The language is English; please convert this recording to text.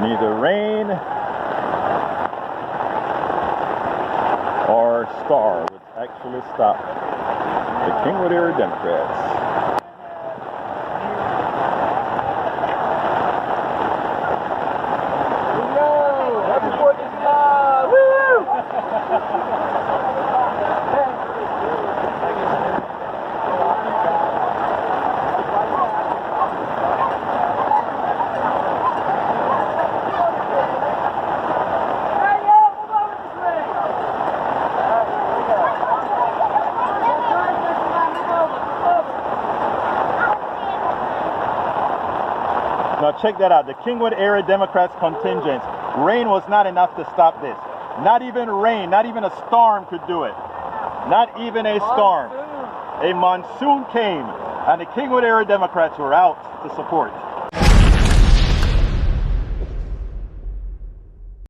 Neither rain or star would actually stop the Kingwood Area Democrats. Now check that out, the Kingwood Area Democrats contingent. Rain was not enough to stop this. Not even rain, not even a storm could do it. Not even a storm. A monsoon came and the Kingwood Area Democrats were out to support.